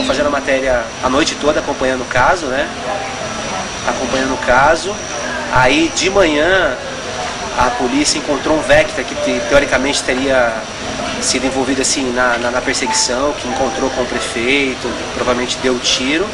fazendo a matéria a noite toda, acompanhando o caso, né? Acompanhando o caso. Aí, de manhã, a polícia encontrou um Vectra que teoricamente teria sido envolvido assim na perseguição, que encontrou com o prefeito, provavelmente deu tiro,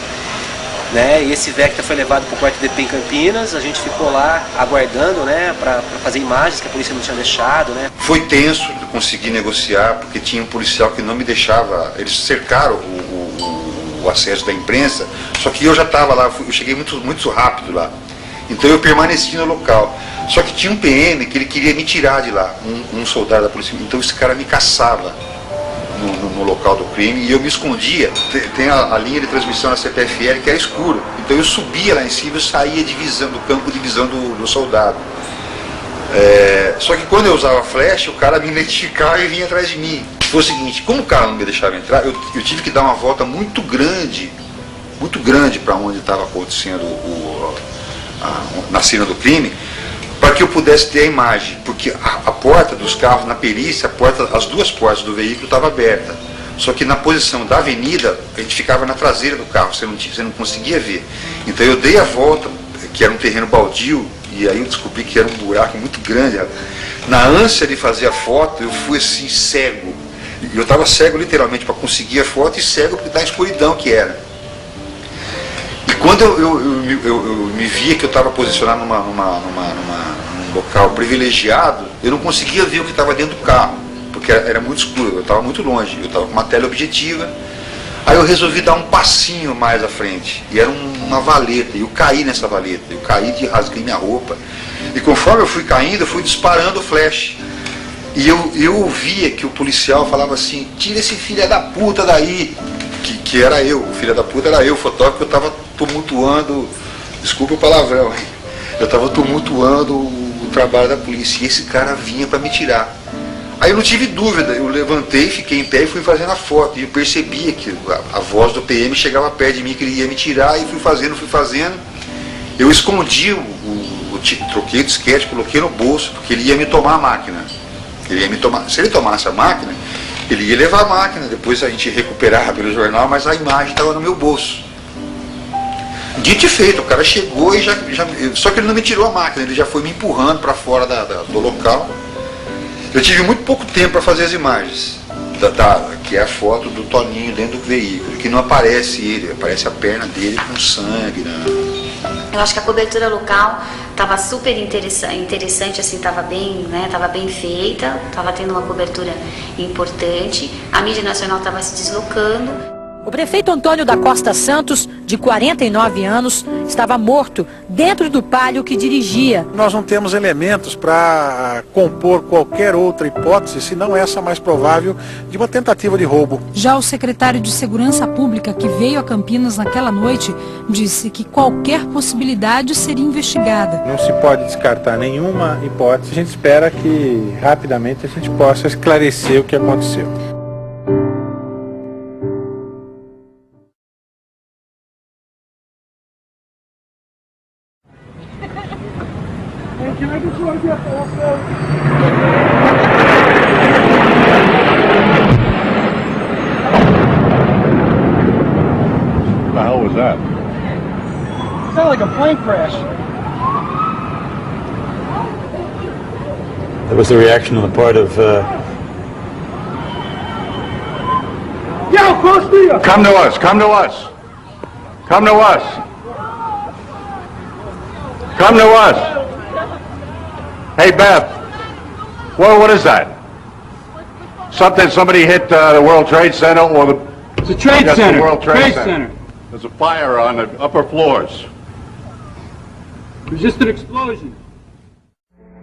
né? E esse Vectra foi levado para o quarto DP em Campinas. A gente ficou lá aguardando, né, para fazer imagens que a polícia não tinha deixado, né? Foi tenso de conseguir negociar, porque tinha um policial que não me deixava. Eles cercaram o acesso da imprensa, só que eu já estava lá, eu cheguei muito rápido lá. Então eu permaneci no local. Só que tinha um PM que ele queria me tirar de lá, um soldado da polícia. Então esse cara me caçava no local do crime e eu me escondia. Tem a linha de transmissão na CPFL que era escuro. Então eu subia lá em cima e saía do campo de visão do soldado. Só que quando eu usava flash, o cara me identificava e vinha atrás de mim. Foi o seguinte, como o cara não me deixava entrar, eu tive que dar uma volta muito grande para onde estava acontecendo na cena do crime, para que eu pudesse ter a imagem, porque a porta dos carros na perícia, as duas portas do veículo estavam abertas, só que na posição da avenida, a gente ficava na traseira do carro, você não conseguia ver. Então eu dei a volta, que era um terreno baldio, e aí eu descobri que era um buraco muito grande. Na ânsia de fazer a foto, eu fui assim, cego. Eu estava cego literalmente para conseguir a foto e cego da escuridão que era. E quando eu me via que eu estava posicionado num local privilegiado, eu não conseguia ver o que estava dentro do carro, porque era muito escuro, eu estava muito longe, eu estava com uma tela objetiva. Aí eu resolvi dar um passinho mais à frente, e era uma valeta, e eu caí nessa valeta, rasguei minha roupa. E conforme eu fui caindo, eu fui disparando o flash. E eu ouvia que o policial falava assim, tira esse filho da puta daí, que era eu, o filho da puta era eu, o fotógrafo, que eu estava tumultuando, desculpa o palavrão, eu estava tumultuando o trabalho da polícia, e esse cara vinha para me tirar. Aí eu não tive dúvida, eu levantei, fiquei em pé e fui fazendo a foto, e eu percebia que a voz do PM chegava perto de mim, que ele ia me tirar, e fui fazendo, eu escondi troquei o disquete, coloquei no bolso, porque ele ia me tomar a máquina. Se ele tomasse a máquina, ele ia levar a máquina, depois a gente recuperava pelo jornal, mas a imagem estava no meu bolso. Dito e feito, o cara chegou e só que ele não me tirou a máquina, ele já foi me empurrando para fora do local. Eu tive muito pouco tempo para fazer as imagens, que é a foto do Toninho dentro do veículo, que não aparece ele, aparece a perna dele com sangue. Eu acho que a cobertura local estava super interessante, assim, estava bem, né, estava bem feita, estava tendo uma cobertura importante, a mídia nacional estava se deslocando. O prefeito Antônio da Costa Santos, de 49 anos, estava morto dentro do Palio que dirigia. Nós não temos elementos para compor qualquer outra hipótese, senão essa mais provável, de uma tentativa de roubo. Já o secretário de Segurança Pública, que veio a Campinas naquela noite, disse que qualquer possibilidade seria investigada. Não se pode descartar nenhuma hipótese. A gente espera que rapidamente a gente possa esclarecer o que aconteceu. What the hell was that? It sounded like a plane crash. That was the reaction on the part of... Yo, close to you! Come to us, come to us! Come to us! Come to us! Hey, Beth, what is that? Somebody hit the World Trade Center or the... It's a trade center. The World Trade Center. There's a fire on the upper floors. It was just an explosion.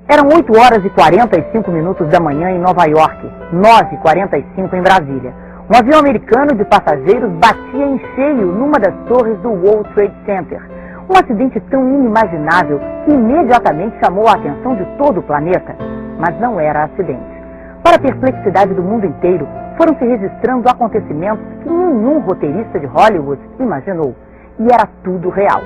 Eram 8 horas e 45 minutos da manhã em Nova York, 9h45 em Brasília. Um avião americano de passageiros batia em cheio numa das torres do World Trade Center. Um acidente tão inimaginável que imediatamente chamou a atenção de todo o planeta. Mas não era acidente. Para a perplexidade do mundo inteiro, foram se registrando acontecimentos que nenhum roteirista de Hollywood imaginou. E era tudo real.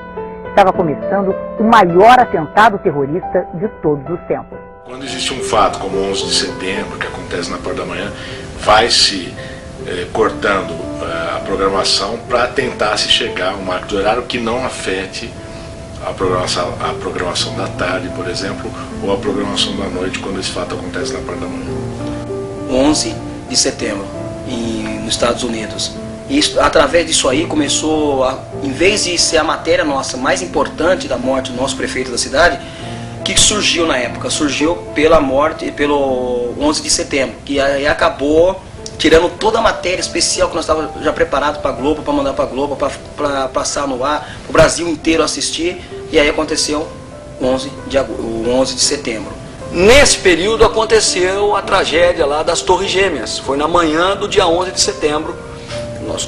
Estava começando o maior atentado terrorista de todos os tempos. Quando existe um fato como o 11 de setembro, que acontece na parte da manhã, vai-se cortando a programação para tentar se chegar a um marco de horário que não afete a programação da tarde, por exemplo, ou a programação da noite, quando esse fato acontece na parte da manhã. 11 de setembro, nos Estados Unidos. E através disso aí começou, em vez de ser a matéria nossa mais importante da morte do nosso prefeito da cidade, que surgiu na época? Surgiu pela morte, pelo 11 de setembro, que aí acabou tirando toda a matéria especial que nós estávamos já preparados para a Globo, para mandar para a Globo, para passar no ar, o Brasil inteiro assistir, e aí aconteceu o 11 de setembro. Nesse período aconteceu a tragédia lá das Torres Gêmeas, foi na manhã do dia 11 de setembro,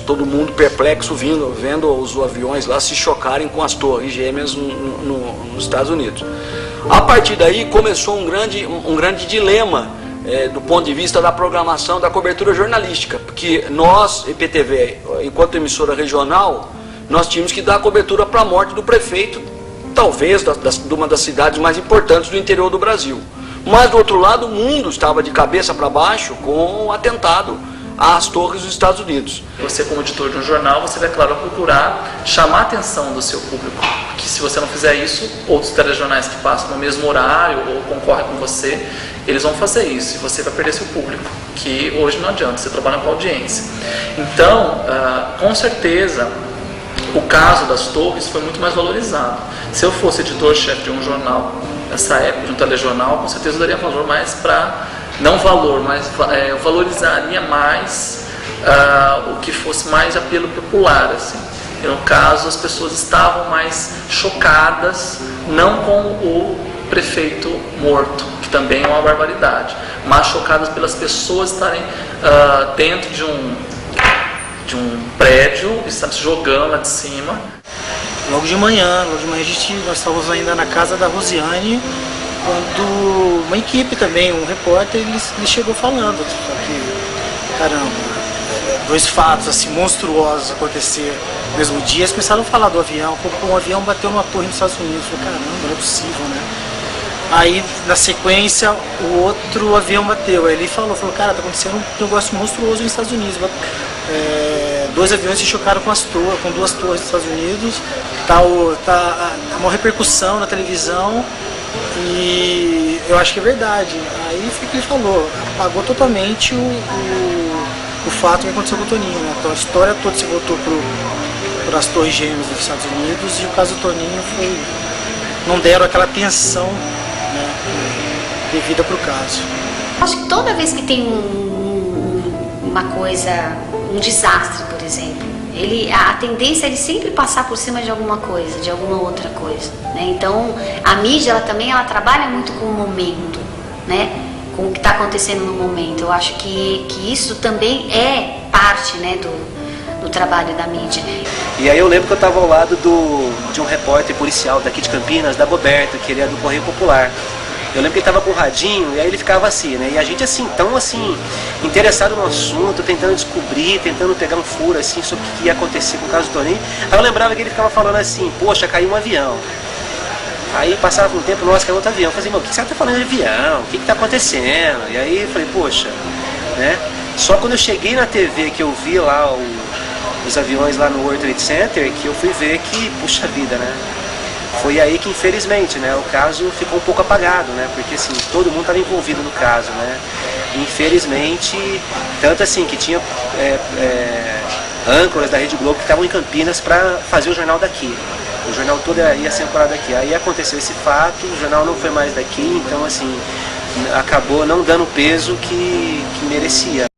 todo mundo perplexo vendo os aviões lá se chocarem com as Torres Gêmeas nos Estados Unidos. A partir daí começou um grande dilema do ponto de vista da programação, da cobertura jornalística, porque nós, EPTV, enquanto emissora regional, nós tínhamos que dar cobertura para a morte do prefeito, talvez de uma das cidades mais importantes do interior do Brasil. Mas do outro lado, o mundo estava de cabeça para baixo com o atentado às torres dos Estados Unidos. Você, como editor de um jornal, você vai, claro, procurar chamar a atenção do seu público, porque se você não fizer isso, outros telejornais que passam no mesmo horário ou concorrem com você, eles vão fazer isso e você vai perder seu público, que hoje não adianta, você trabalha com audiência. Então, com certeza, o caso das torres foi muito mais valorizado. Se eu fosse editor-chefe de um jornal, nessa época, de um telejornal, com certeza eu daria valor mais para... não valor, mas eu valorizaria mais o que fosse mais apelo popular, assim. E no caso, as pessoas estavam mais chocadas, não com o prefeito morto, que também é uma barbaridade, mas chocadas pelas pessoas estarem dentro de um prédio, estarem se jogando lá de cima. Logo de manhã nós estávamos ainda na casa da Rosiane, quando uma equipe também, um repórter, ele chegou falando que, caramba, dois fatos assim monstruosos aconteceram no mesmo dia. Eles começaram a falar do avião, um avião bateu numa torre nos Estados Unidos. Eu falei, caramba, não é possível, né? Aí, na sequência, o outro avião bateu. Aí ele falou, cara, tá acontecendo um negócio monstruoso nos Estados Unidos. Dois aviões se chocaram com duas torres dos Estados Unidos. Tá uma repercussão na televisão. E eu acho que é verdade. Aí foi o que ele falou, apagou totalmente o fato que aconteceu com o Toninho, né? Então a história toda se voltou para as Torres Gêmeas dos Estados Unidos, e o caso do Toninho não deram aquela atenção, né, devida para o caso. Acho que toda vez que tem uma coisa, um desastre, por exemplo, a tendência é ele sempre passar por cima de alguma coisa, de alguma outra coisa, né? Então a mídia ela trabalha muito com o momento, né? Com o que está acontecendo no momento. Eu acho que isso também é parte, né, do trabalho da mídia. E aí eu lembro que eu estava ao lado de um repórter policial daqui de Campinas, da Roberto, que ele é do Correio Popular. Eu lembro que ele estava com o radinho e aí ele ficava assim, né? E a gente assim, tão assim, interessado no assunto, tentando descobrir, tentando pegar um furo assim sobre o que ia acontecer com o caso do Toninho. Aí eu lembrava que ele ficava falando assim, poxa, caiu um avião. Aí passava um tempo, nossa, caiu outro avião. Eu falei, meu, o que você está falando de avião? O que está acontecendo? E aí eu falei, poxa, né? Só quando eu cheguei na TV que eu vi lá os aviões lá no World Trade Center, que eu fui ver que, puxa vida, né? Foi aí que, infelizmente, né, o caso ficou um pouco apagado, né, porque assim, todo mundo estava envolvido no caso, né, infelizmente, tanto assim que tinha âncoras da Rede Globo que estavam em Campinas para fazer o jornal daqui, o jornal todo ia ser ancorado daqui, aí aconteceu esse fato, o jornal não foi mais daqui, então assim, acabou não dando o peso que merecia.